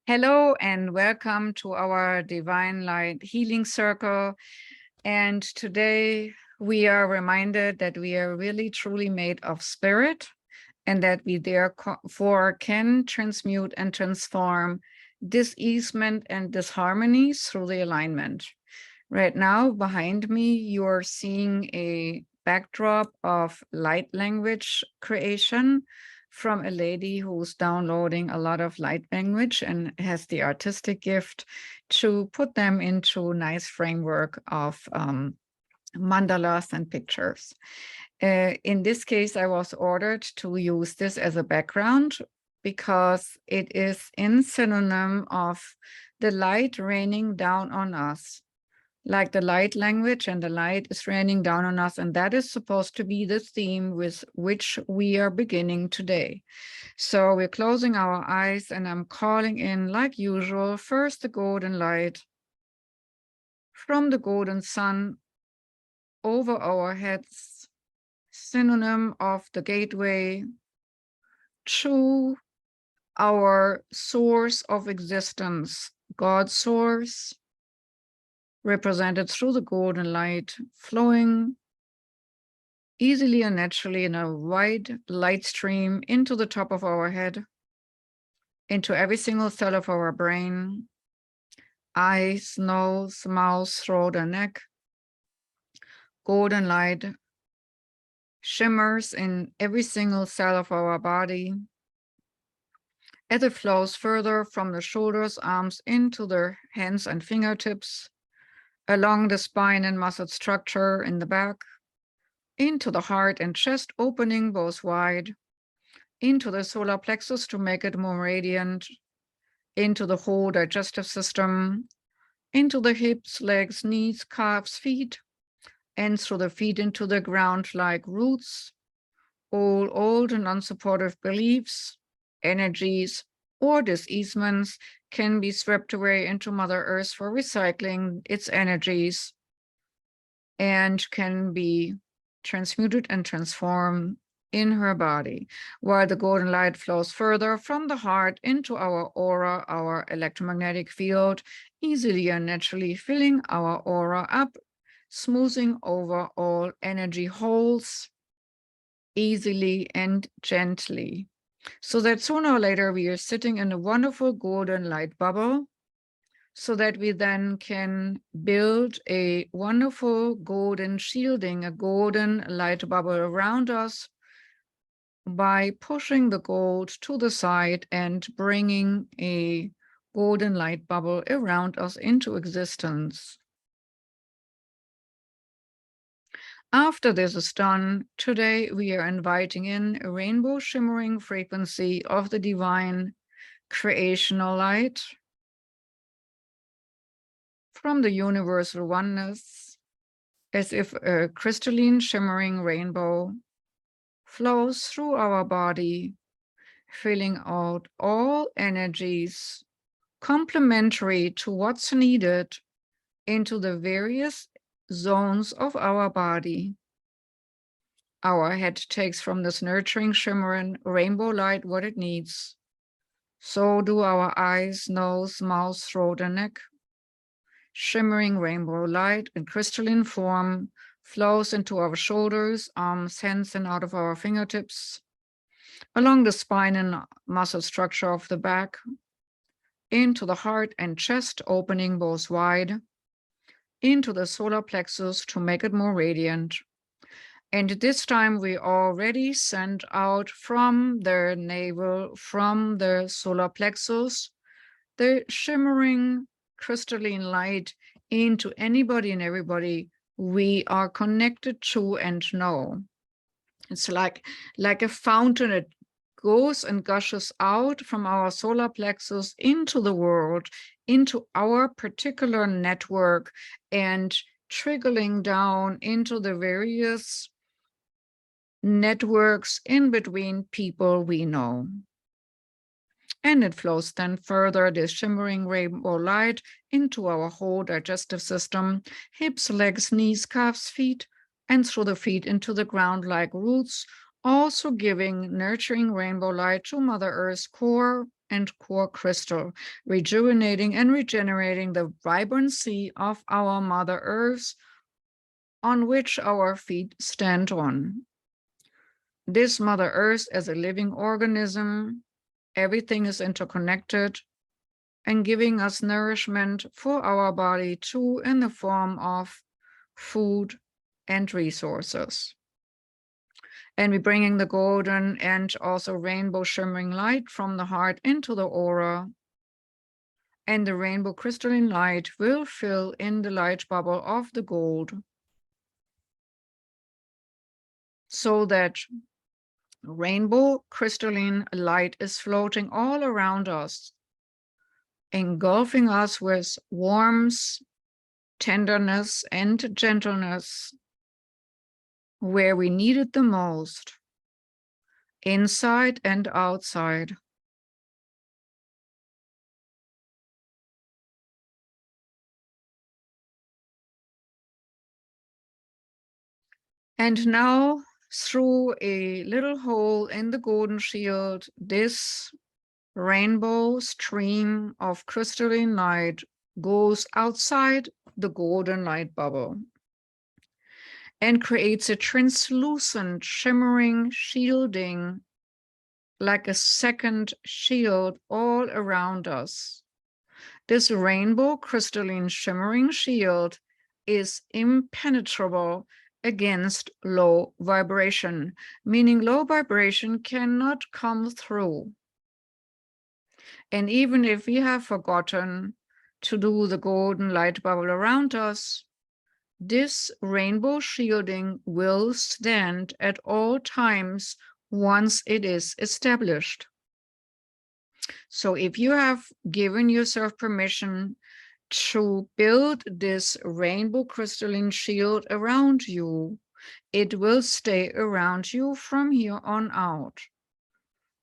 Hello and welcome to our Divine Light Healing Circle. And today we are reminded that we are really truly made of spirit and that we therefore can transmute and transform dis-easement and disharmonies through the alignment. Right now, behind me, you're seeing a backdrop of light language creation from a lady who's downloading a lot of light language and has the artistic gift to put them into nice framework of mandalas and pictures. In this case, I was ordered to use this as a background because it is in synonym of the light raining down on us. Like the light language, and the light is raining down on us, and that is supposed to be the theme with which we are beginning today. So we're closing our eyes, and I'm calling in, like usual, first the golden light from the golden sun over our heads, synonym of the gateway to our source of existence, God's source, represented through the golden light, flowing easily and naturally in a wide light stream into the top of our head, into every single cell of our brain, eyes, nose, mouth, throat, and neck. Golden light shimmers in every single cell of our body as it flows further from the shoulders, arms, into the hands and fingertips, along the spine and muscle structure in the back, into the heart and chest, opening both wide, into the solar plexus to make it more radiant, into the whole digestive system, into the hips, legs, knees, calves, feet, and through the feet into the ground like roots. All old and unsupportive beliefs, energies, or diseasements can be swept away into Mother Earth for recycling its energies and can be transmuted and transformed in her body, while the golden light flows further from the heart into our aura, our electromagnetic field, easily and naturally filling our aura up, smoothing over all energy holes easily and gently, so that sooner or later we are sitting in a wonderful golden light bubble, so that we then can build a wonderful golden shielding, a golden light bubble around us by pushing the gold to the side and bringing a golden light bubble around us into existence. After this is done, today we are inviting in a rainbow shimmering frequency of the divine creational light from the universal oneness, as if a crystalline shimmering rainbow flows through our body, filling out all energies complementary to what's needed into the various zones of our body. Our head takes from this nurturing, shimmering rainbow light what it needs. So do our eyes, nose, mouth, throat, and neck. Shimmering rainbow light in crystalline form flows into our shoulders, arms, hands, and out of our fingertips, along the spine and muscle structure of the back, into the heart and chest, opening both wide, into the solar plexus to make it more radiant. And this time we already send out from the navel, from the solar plexus, the shimmering crystalline light into anybody and everybody we are connected to and know. It's like a fountain. It goes and gushes out from our solar plexus into the world, into our particular network, and trickling down into the various networks in between people we know. And it flows then further, this shimmering rainbow light, into our whole digestive system, hips, legs, knees, calves, feet, and through the feet into the ground like roots, also giving nurturing rainbow light to Mother Earth's core and core crystal, rejuvenating and regenerating the vibrancy of our Mother Earth on which our feet stand on. This Mother Earth as a living organism, everything is interconnected and giving us nourishment for our body too in the form of food and resources. And we're bringing the golden and also rainbow shimmering light from the heart into the aura. And the rainbow crystalline light will fill in the light bubble of the gold, so that rainbow crystalline light is floating all around us, engulfing us with warmth, tenderness, and gentleness where we need it the most, inside and outside. And now, through a little hole in the golden shield, this rainbow stream of crystalline light goes outside the golden light bubble and creates a translucent, shimmering shielding, like a second shield all around us. This rainbow crystalline shimmering shield is impenetrable against low vibration, meaning low vibration cannot come through. And even if we have forgotten to do the golden light bubble around us, this rainbow shielding will stand at all times once it is established. So if you have given yourself permission to build this rainbow crystalline shield around you, it will stay around you from here on out,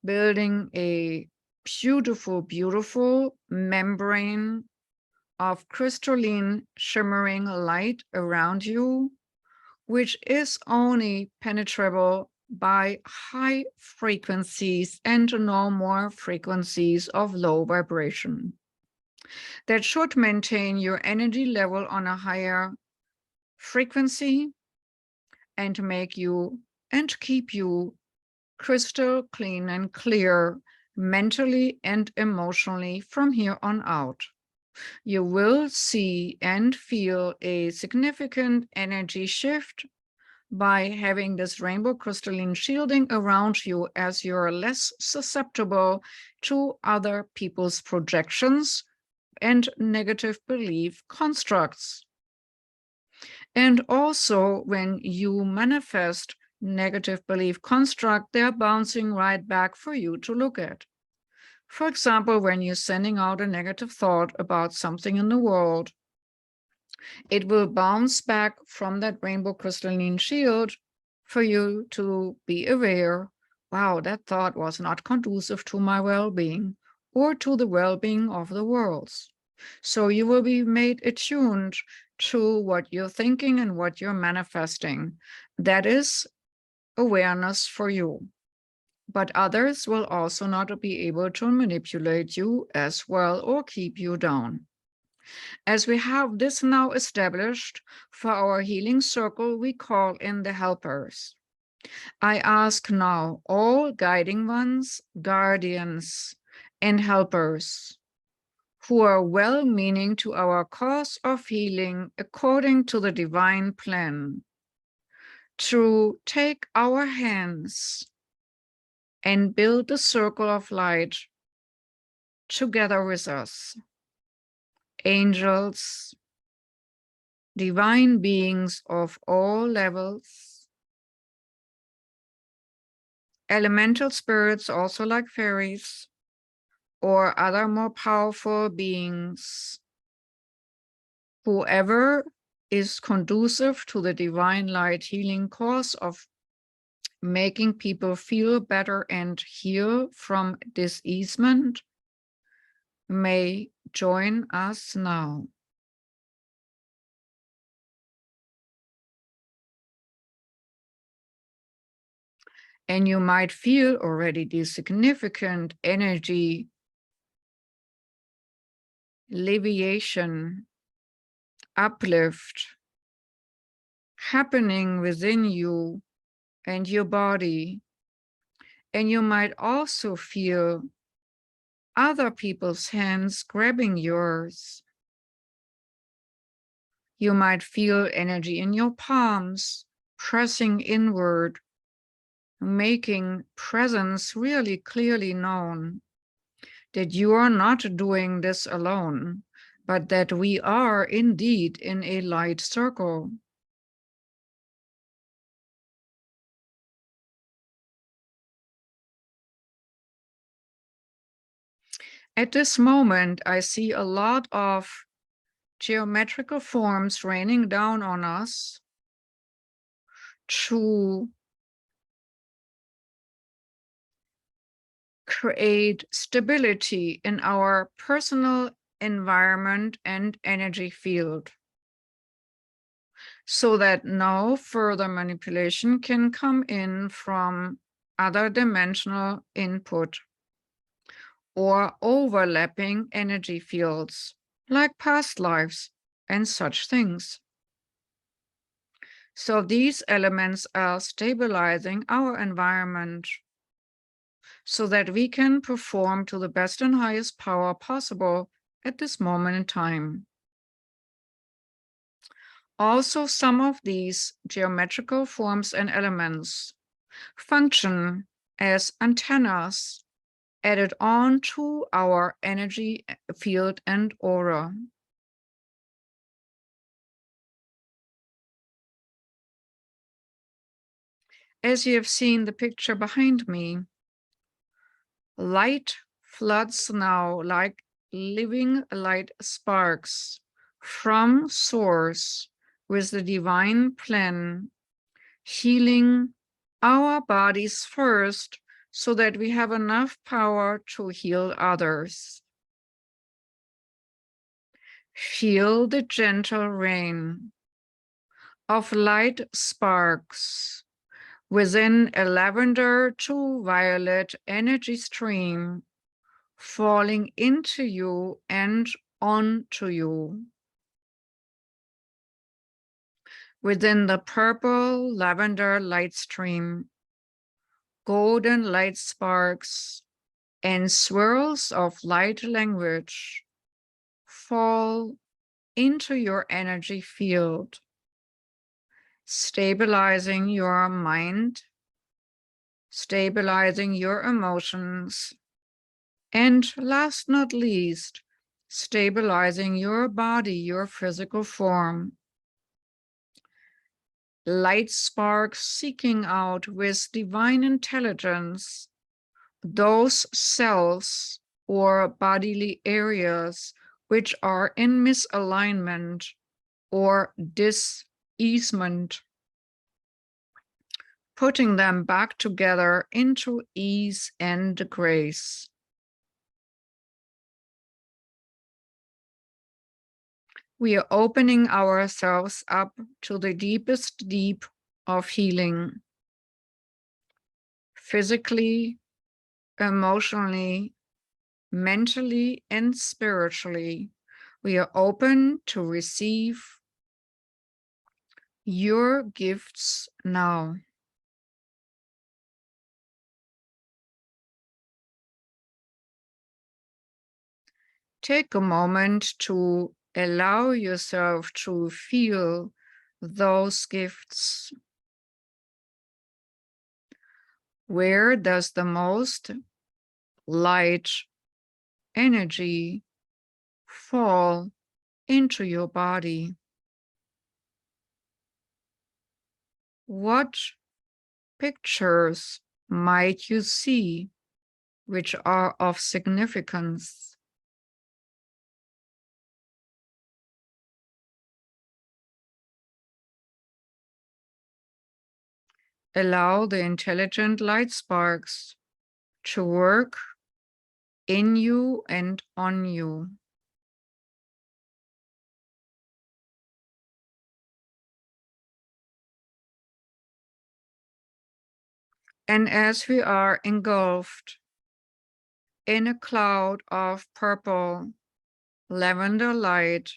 building a beautiful, beautiful membrane of crystalline shimmering light around you, which is only penetrable by high frequencies and no more frequencies of low vibration. That should maintain your energy level on a higher frequency and make you and keep you crystal clean and clear mentally and emotionally from here on out. You will see and feel a significant energy shift by having this rainbow crystalline shielding around you, as you're less susceptible to other people's projections and negative belief constructs. And also, when you manifest negative belief construct, they're bouncing right back for you to look at. For example, when you're sending out a negative thought about something in the world, it will bounce back from that rainbow crystalline shield for you to be aware, wow, that thought was not conducive to my well-being or to the well-being of the worlds. So you will be made attuned to what you're thinking and what you're manifesting. That is awareness for you. But others will also not be able to manipulate you as well or keep you down. As we have this now established for our healing circle, we call in the helpers. I ask now all guiding ones, guardians, and helpers who are well-meaning to our cause of healing according to the divine plan, to take our hands and build the circle of light together with us. Angels, divine beings of all levels, elemental spirits also like fairies, or other more powerful beings, whoever is conducive to the divine light healing cause of making people feel better and heal from diseasement, may join us now. And you might feel already the significant energy alleviation, uplift happening within you and your body. And you might also feel other people's hands grabbing yours. You might feel energy in your palms pressing inward, making presence really clearly known, that you are not doing this alone, but that we are indeed in a light circle. At this moment, I see a lot of geometrical forms raining down on us to create stability in our personal environment and energy field, so that no further manipulation can come in from other dimensional input or overlapping energy fields like past lives and such things. So these elements are stabilizing our environment so that we can perform to the best and highest power possible at this moment in time. Also, some of these geometrical forms and elements function as antennas added on to our energy field and aura. As you have seen the picture behind me, light floods now like living light sparks from source with the divine plan, healing our bodies first so that we have enough power to heal others. Feel the gentle rain of light sparks within a lavender to violet energy stream falling into you and onto you. Within the purple lavender light stream, golden light sparks and swirls of light language fall into your energy field, stabilizing your mind, stabilizing your emotions, and last not least, stabilizing your body, your physical form. Light sparks seeking out with divine intelligence those cells or bodily areas which are in misalignment or dis-easement, putting them back together into ease and grace. We are opening ourselves up to the deepest deep of healing, physically, emotionally, mentally, and spiritually. We are open to receive your gifts now. Take a moment to allow yourself to feel those gifts. Where does the most light energy fall into your body? What pictures might you see which are of significance? Allow the intelligent light sparks to work in you and on you. And as we are engulfed in a cloud of purple, lavender light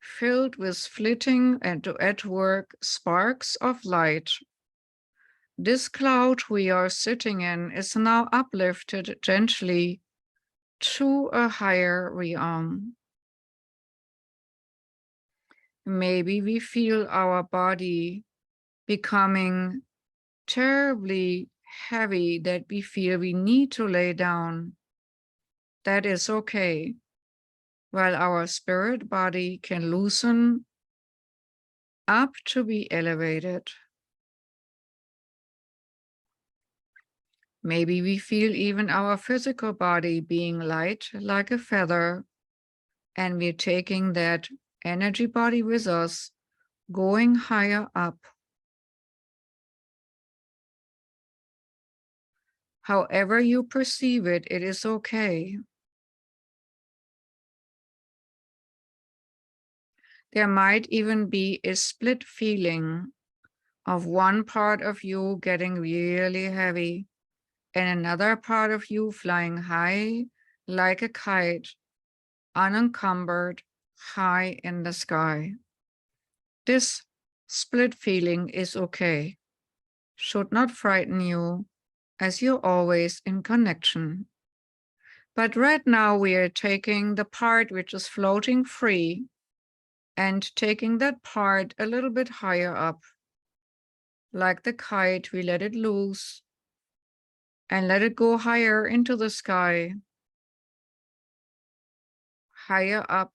filled with flitting and at work sparks of light. This cloud we are sitting in is now uplifted gently to a higher realm. Maybe we feel our body becoming terribly heavy that we feel we need to lay down. That is okay, while our spirit body can loosen up to be elevated. Maybe we feel even our physical body being light like a feather, and we're taking that energy body with us, going higher up. However you perceive it, it is okay. There might even be a split feeling of one part of you getting really heavy and another part of you flying high like a kite, unencumbered, high in the sky. This split feeling is okay, should not frighten you, as you're always in connection. But right now we are taking the part which is floating free and taking that part a little bit higher up. Like the kite, we let it loose and let it go higher into the sky, higher up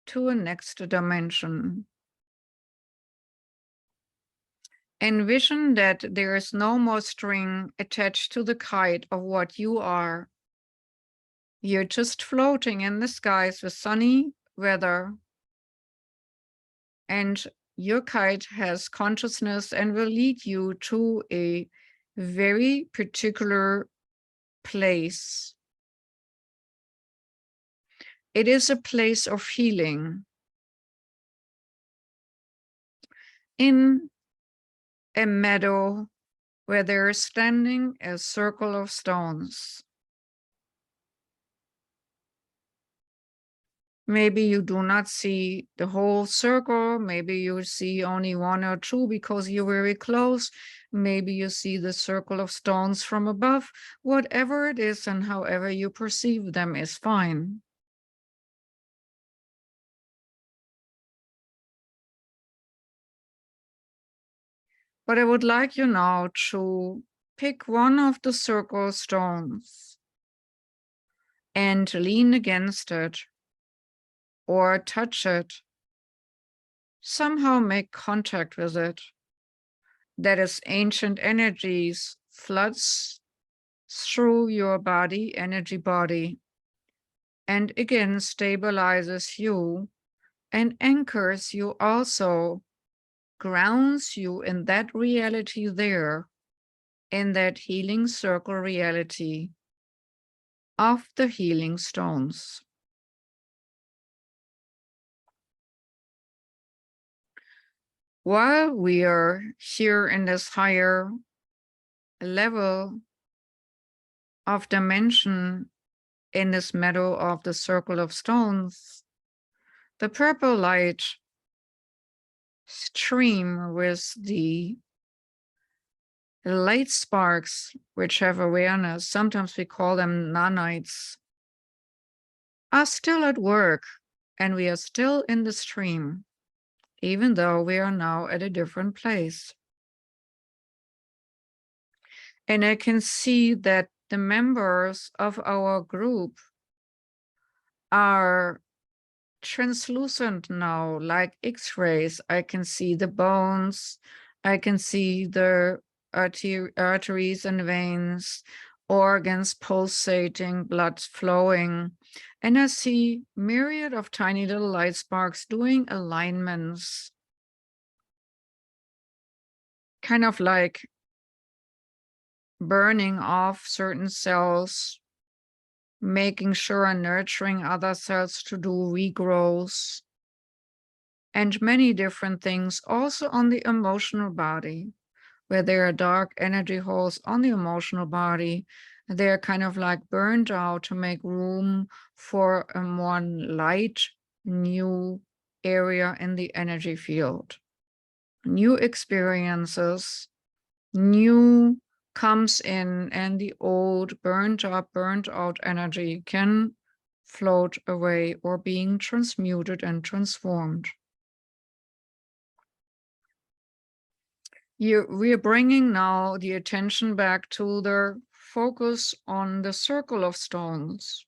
to a next dimension. Envision that there is no more string attached to the kite of what you are. You're just floating in the skies with sunny weather, and your kite has consciousness and will lead you to a very particular place. It is a place of healing. In a meadow where there is standing a circle of stones. Maybe you do not see the whole circle. Maybe you see only one or two because you're very close. Maybe you see the circle of stones from above. Whatever it is and however you perceive them is fine. But I would like you now to pick one of the circle stones and lean against it or touch it. Somehow make contact with it. That is ancient energies floods through your body, energy body, and again stabilizes you and anchors you also, grounds you in that reality there, in that healing circle reality of the healing stones. While we are here in this higher level of dimension, in this meadow of the circle of stones, the purple light stream with the light sparks which have awareness, sometimes we call them nanites, are still at work, and we are still in the stream, even though we are now at a different place. And I can see that the members of our group are translucent now, like X-rays. I can see the bones, I can see the arteries and veins, organs pulsating, blood flowing, and I see myriad of tiny little light sparks doing alignments, kind of like burning off certain cells, making sure and nurturing other cells to do regrowth, and many different things also on the emotional body. where there are dark energy holes on the emotional body. They're kind of like burned out to make room for a more light, new area in the energy field. New experiences, new comes in, and the old burned out energy can float away or being transmuted and transformed. We are bringing now the attention back to the focus on the circle of stones.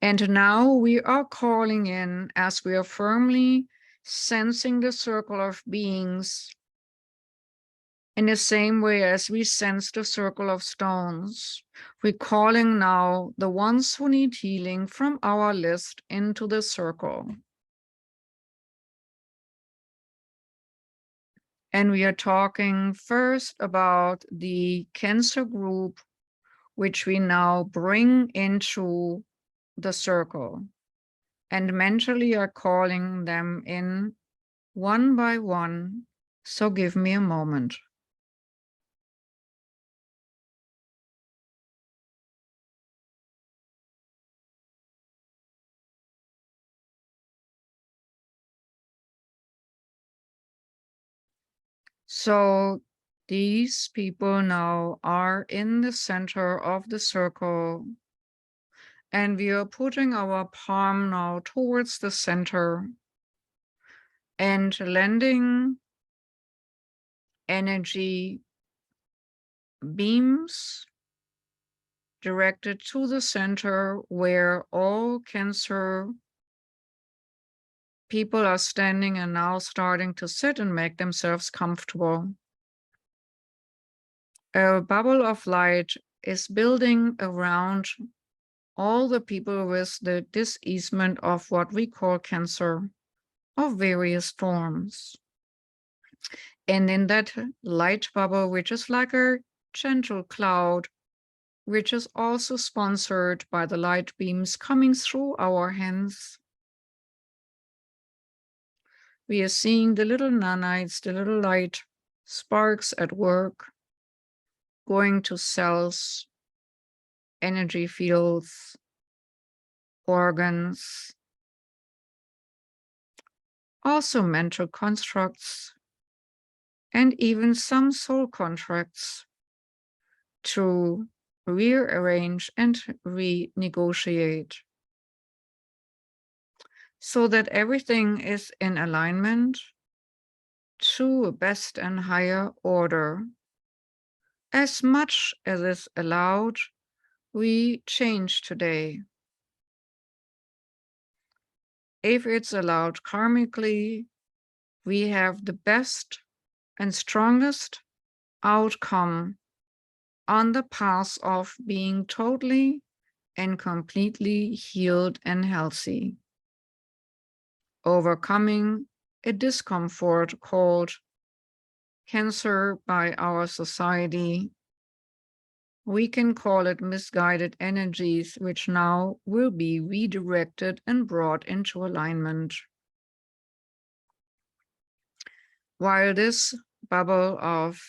And now we are calling in, as we are firmly sensing the circle of beings in the same way as we sense the circle of stones. We're calling now the ones who need healing from our list into the circle. And we are talking first about the Cancer group, which we now bring into the circle, and mentally are calling them in one by one. So give me a moment. So these people now are in the center of the circle, and we are putting our palm now towards the center and lending energy beams directed to the center where all Cancer people are standing and now starting to sit and make themselves comfortable. A bubble of light is building around all the people with the diseasement of what we call Cancer of various forms. And in that light bubble, which is like a gentle cloud, which is also sponsored by the light beams coming through our hands, we are seeing the little nanites, the little light sparks at work, going to cells, energy fields, organs, also mental constructs, and even some soul contracts to rearrange and renegotiate, so that everything is in alignment to a best and higher order. As much as is allowed, we change today. If it's allowed karmically, we have the best and strongest outcome on the path of being totally and completely healed and healthy, overcoming a discomfort called Cancer by our society. We can call it misguided energies, which now will be redirected and brought into alignment. While this bubble of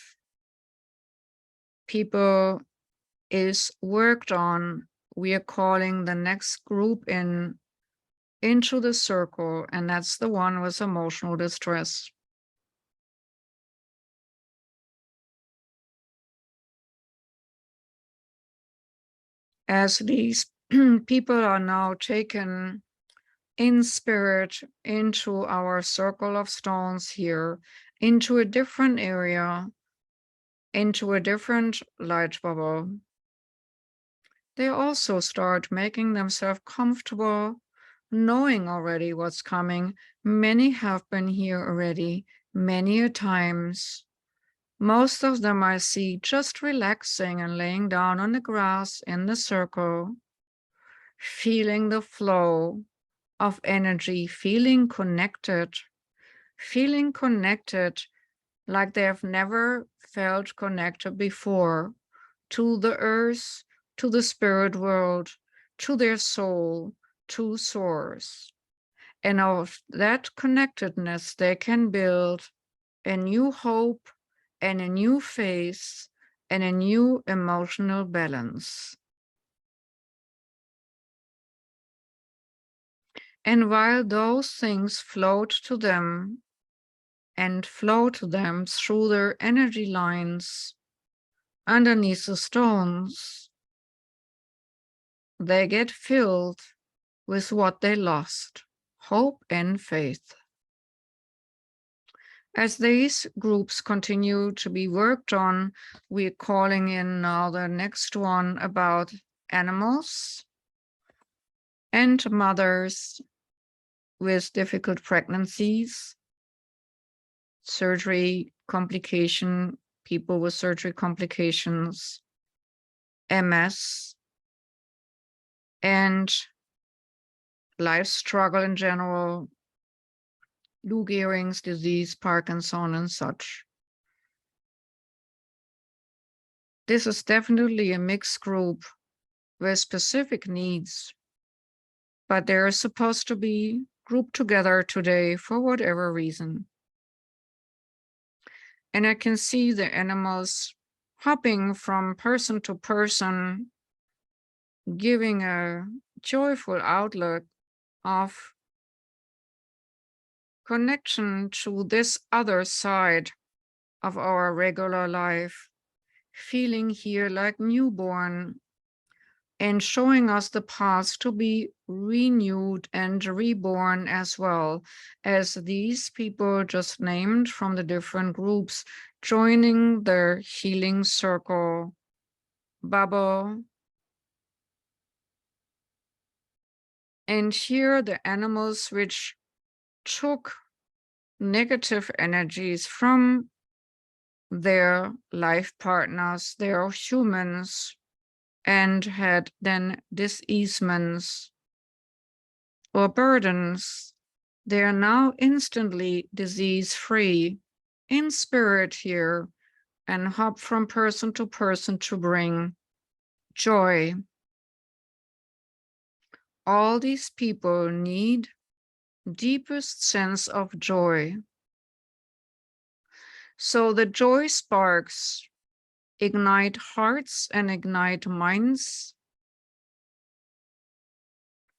people is worked on, we are calling the next group into the circle, and that's the one with emotional distress. As these people are now taken in spirit into our circle of stones here, into a different area, into a different light bubble, they also start making themselves comfortable, knowing already what's coming. Many have been here already, many a times. Most of them I see just relaxing and laying down on the grass in the circle, feeling the flow of energy, feeling connected like they have never felt connected before to the earth, to the spirit world, to their soul, to source. And of that connectedness, they can build a new hope and a new face and a new emotional balance. And while those things float to them and flow to them through their energy lines underneath the stones, they get filled with what they lost, hope and faith. As these groups continue to be worked on, we're calling in now the next one about animals and mothers with difficult pregnancies, surgery complication, people with surgery complications, MS, and life struggle in general, Lou Gehrig's disease, Parkinson, and such. This is definitely a mixed group with specific needs, but they're supposed to be grouped together today for whatever reason. And I can see the animals hopping from person to person, giving a joyful outlook of connection to this other side of our regular life, feeling here like newborn and showing us the path to be renewed and reborn, as well as these people just named from the different groups joining their healing circle bubble. And here the animals which took negative energies from their life partners, their humans, and had then diseasements or burdens, they are now instantly disease-free in spirit here and hop from person to person to bring joy. All these people need deepest sense of joy. So the joy sparks ignite hearts and ignite minds.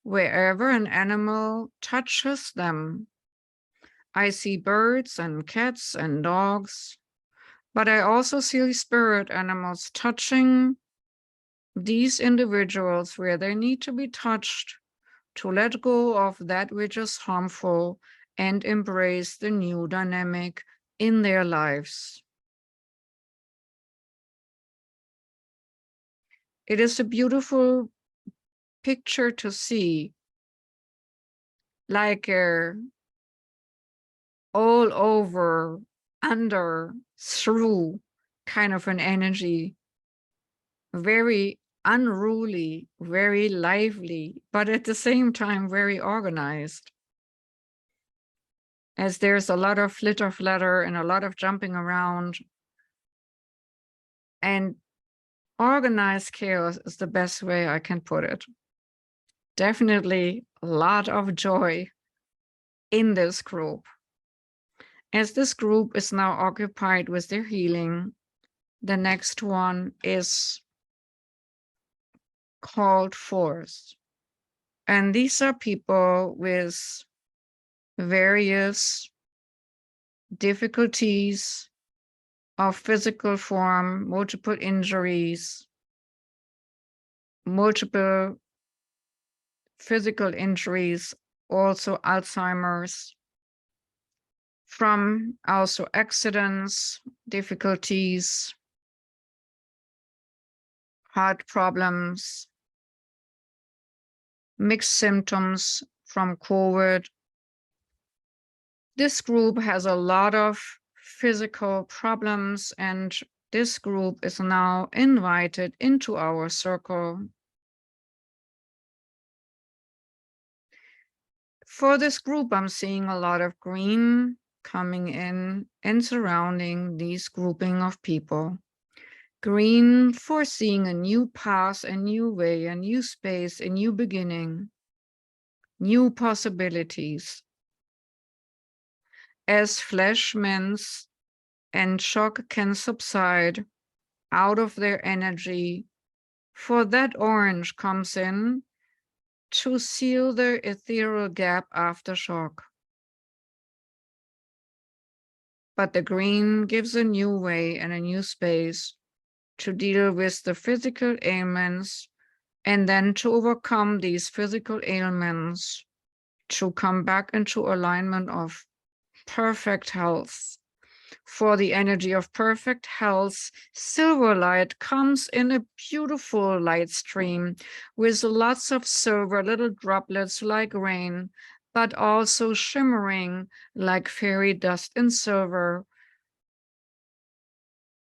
Wherever an animal touches them, I see birds and cats and dogs, but I also see spirit animals touching these individuals where they need to be touched to let go of that which is harmful and embrace the new dynamic in their lives. It is a beautiful picture to see, like all over, under, through kind of an energy, very unruly, very lively, but at the same time very organized. As there's a lot of flitter-flatter and a lot of jumping around. And organized chaos is the best way I can put it. Definitely a lot of joy in this group. As this group is now occupied with their healing, the next one is called forth. And these are people with various difficulties of physical form, multiple injuries, multiple physical injuries, also Alzheimer's, from also accidents, difficulties, heart problems, mixed symptoms from COVID. This group has a lot of physical problems, and this group is now invited into our circle. For this group, I'm seeing a lot of green coming in and surrounding these grouping of people. Green for seeing a new path, a new way, a new space, a new beginning, new possibilities. As flesh mends and shock can subside out of their energy, for that orange comes in to seal the ethereal gap after shock. But the green gives a new way and a new space to deal with the physical ailments, and then to overcome these physical ailments, to come back into alignment of perfect health. For the energy of perfect health, silver light comes in a beautiful light stream with lots of silver, little droplets like rain, but also shimmering like fairy dust in silver,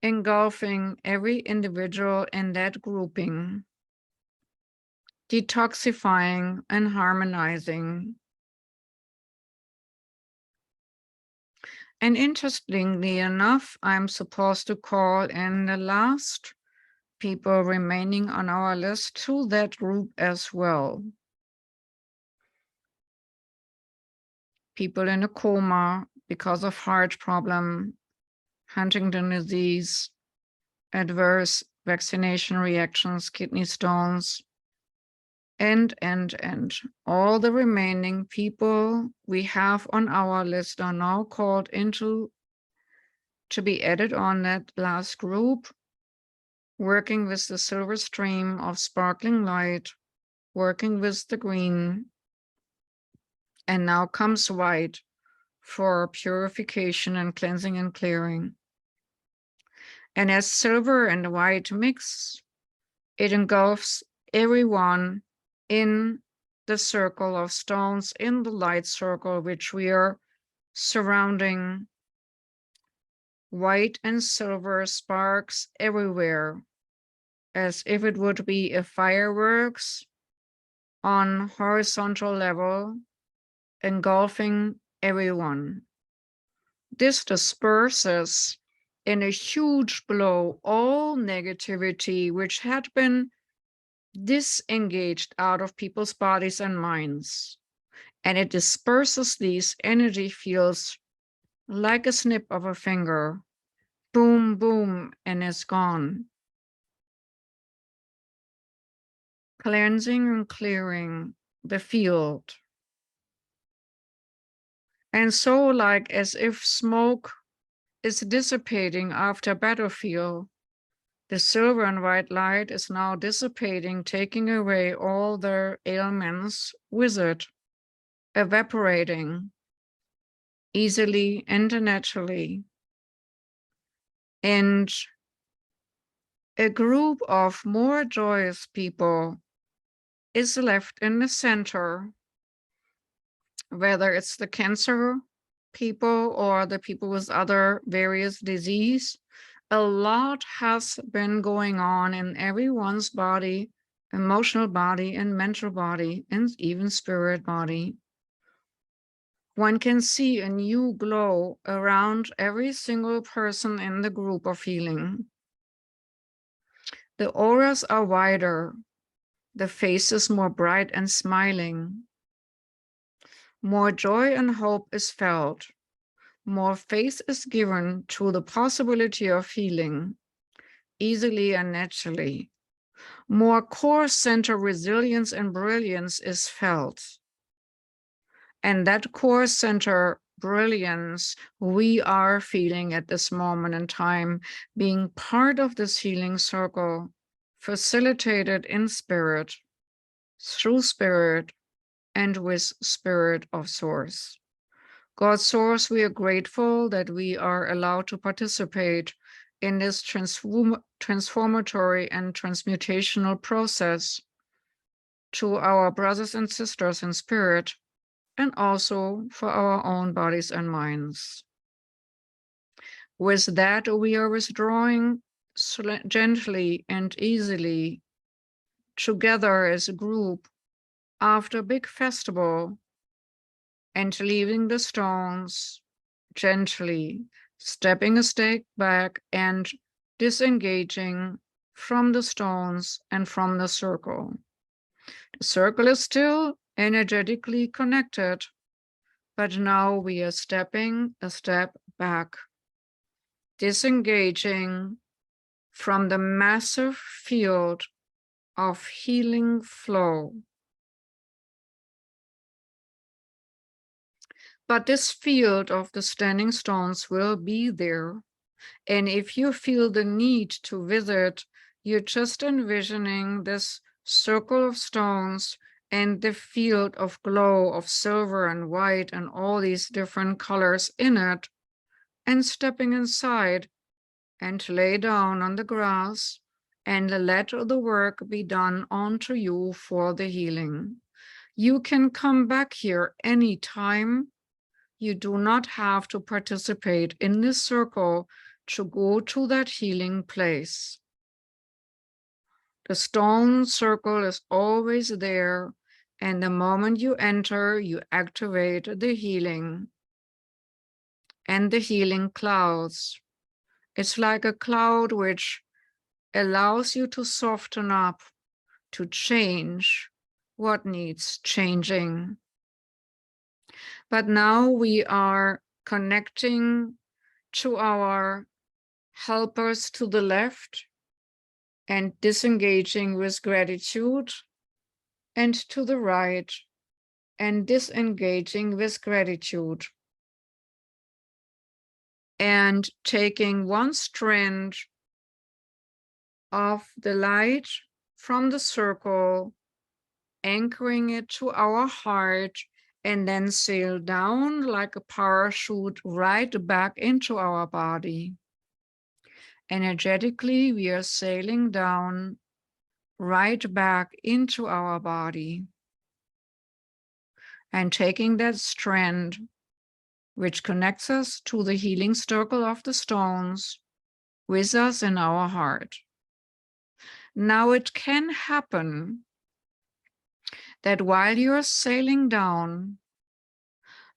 engulfing every individual in that grouping, detoxifying and harmonizing. And interestingly enough, I'm supposed to call in the last people remaining on our list to that group as well. People in a coma because of heart problem, Huntington disease, adverse vaccination reactions, kidney stones, and all the remaining people we have on our list are now called into to be added on that last group, working with the silver stream of sparkling light, working with the green, and now comes white for purification and cleansing and clearing. And as silver and white mix, it engulfs everyone in the circle of stones, in the light circle, which we are surrounding. White and silver sparks everywhere, as if it would be a fireworks on horizontal level, engulfing everyone. This disperses in a huge blow all negativity which had been disengaged out of people's bodies and minds. And it disperses these energy fields like a snip of a finger. Boom, boom, and it's gone. Cleansing and clearing the field. And so, like as if smoke is dissipating after a battlefield, the silver and white light is now dissipating, taking away all the ailments with it, evaporating easily and naturally. And a group of more joyous people is left in the center, whether it's the cancer people or the people with other various disease. A lot has been going on in everyone's body, emotional body and mental body, and even spirit body. One can see a new glow around every single person in the group of healing. The auras are wider, the faces more bright and smiling. More joy and hope is felt. More faith is given to the possibility of healing, easily and naturally. More core center resilience and brilliance is felt. And that core center brilliance we are feeling at this moment in time, being part of this healing circle, facilitated in spirit, through spirit, and with spirit of source. God source, we are grateful that we are allowed to participate in this transformatory and transmutational process to our brothers and sisters in spirit, and also for our own bodies and minds. With that, we are withdrawing gently and easily together as a group after a big festival, and leaving the stones gently, stepping a step back and disengaging from the stones and from the circle. The circle is still energetically connected, but now we are stepping a step back, disengaging from the massive field of healing flow. But this field of the standing stones will be there. And if you feel the need to visit, you're just envisioning this circle of stones and the field of glow of silver and white and all these different colors in it, and stepping inside and lay down on the grass and let the work be done onto you for the healing. You can come back here anytime. You do not have to participate in this circle to go to that healing place. The stone circle is always there, and the moment you enter, you activate the healing and the healing clouds. It's like a cloud which allows you to soften up, to change what needs changing. But now we are connecting to our helpers to the left and disengaging with gratitude, and to the right and disengaging with gratitude. And taking one strand of the light from the circle, anchoring it to our heart, and then sail down like a parachute right back into our body. Energetically, we are sailing down right back into our body and taking that strand which connects us to the healing circle of the stones with us in our heart. Now it can happen that while you're sailing down,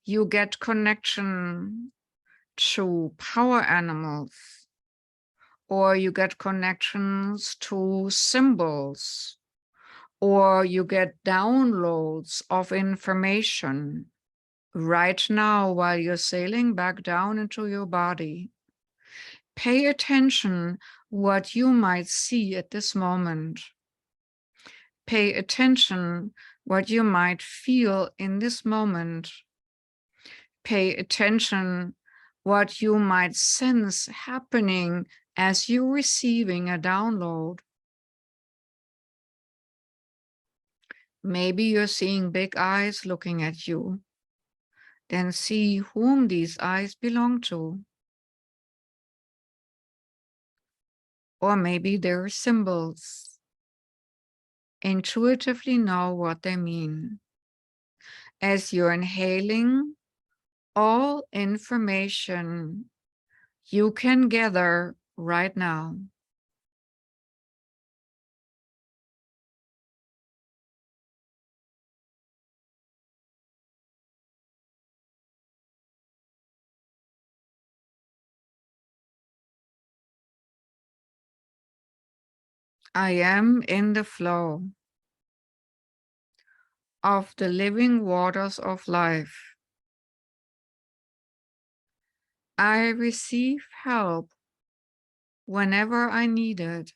you get connection to power animals, or you get connections to symbols, or you get downloads of information right now while you're sailing back down into your body. Pay attention what you might see at this moment. Pay attention what you might feel in this moment. Pay attention what you might sense happening as you're receiving a download. Maybe you're seeing big eyes looking at you. Then see whom these eyes belong to. Or maybe they're symbols. Intuitively know what they mean. As you're inhaling all information you can gather right now. I am in the flow of the living waters of life. I receive help whenever I need it.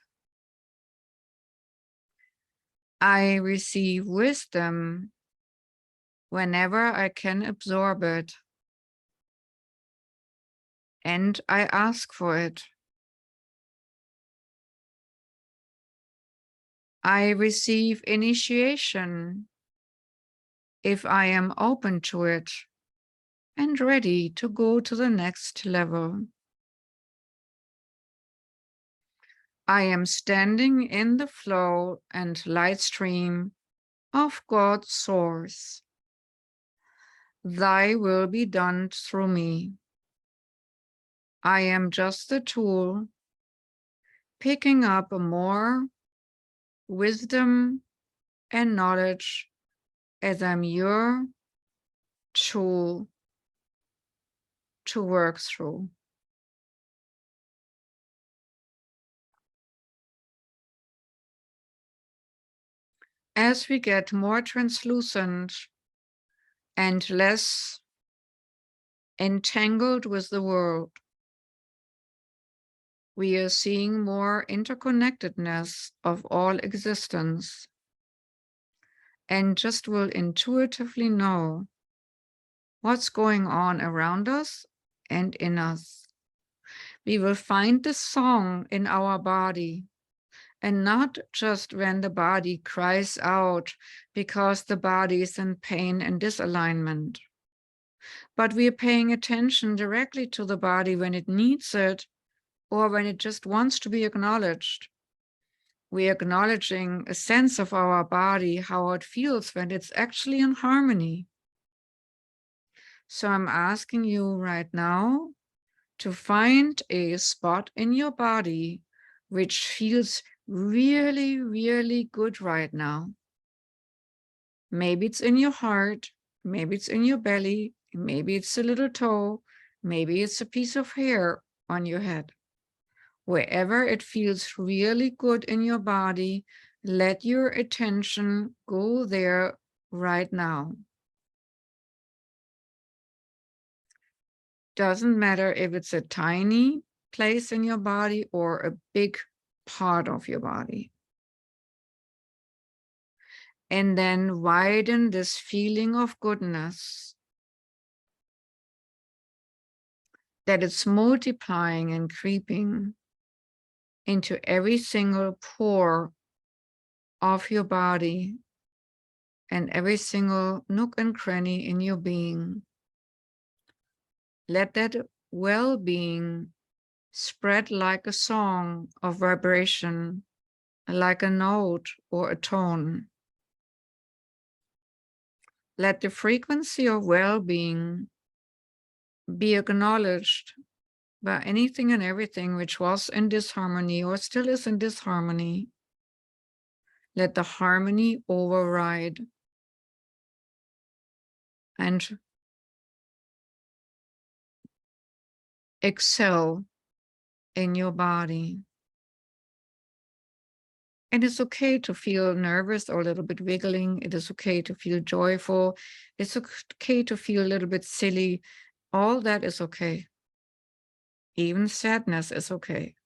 I receive wisdom whenever I can absorb it. And I ask for it. I receive initiation if I am open to it and ready to go to the next level. I am standing in the flow and light stream of God's source. Thy will be done through me. I am just a tool, picking up more wisdom and knowledge as I'm your tool to work through. As we get more translucent and less entangled with the world, we are seeing more interconnectedness of all existence, and just will intuitively know what's going on around us and in us. We will find the song in our body, and not just when the body cries out because the body is in pain and disalignment. But we are paying attention directly to the body when it needs it or when it just wants to be acknowledged. We are acknowledging a sense of our body, how it feels when it's actually in harmony. So I'm asking you right now to find a spot in your body which feels really, really good right now. Maybe it's in your heart, maybe it's in your belly, maybe it's a little toe, maybe it's a piece of hair on your head. Wherever it feels really good in your body, let your attention go there right now. Doesn't matter if it's a tiny place in your body or a big part of your body. And then widen this feeling of goodness, that it's multiplying and creeping into every single pore of your body and every single nook and cranny in your being. Let that well-being spread like a song of vibration, like a note or a tone. Let the frequency of well-being be acknowledged by anything and everything which was in disharmony or still is in disharmony. Let the harmony override and excel in your body. And it's okay to feel nervous or a little bit wiggling. It is okay to feel joyful. It's okay to feel a little bit silly. All that is okay. Even sadness is okay.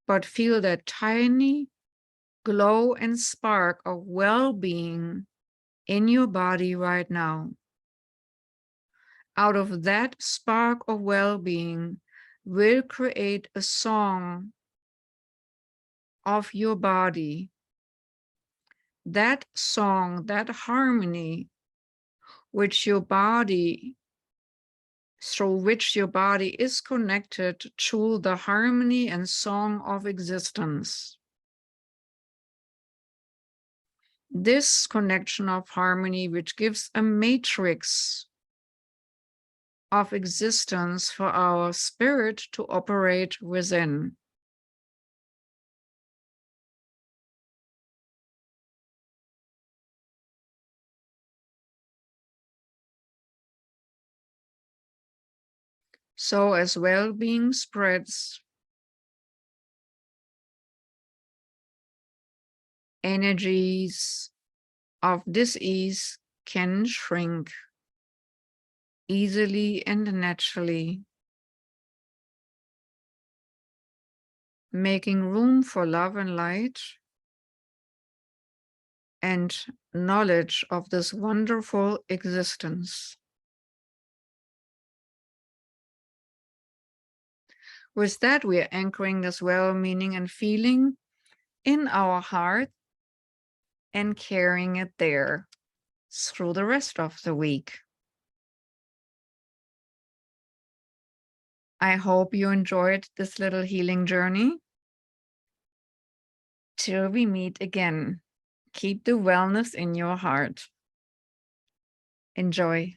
But feel that tiny glow and spark of well-being in your body right now. Out of that spark of well-being will create a song of your body. That song, that harmony, which your body, through which your body is connected to the harmony and song of existence. This connection of harmony, which gives a matrix of existence for our spirit to operate within. So as well-being spreads, energies of dis-ease can shrink easily and naturally, making room for love and light and knowledge of this wonderful existence. With that, we are anchoring this well-meaning and feeling in our heart and carrying it there through the rest of the week. I hope you enjoyed this little healing journey. Till we meet again, keep the wellness in your heart. Enjoy.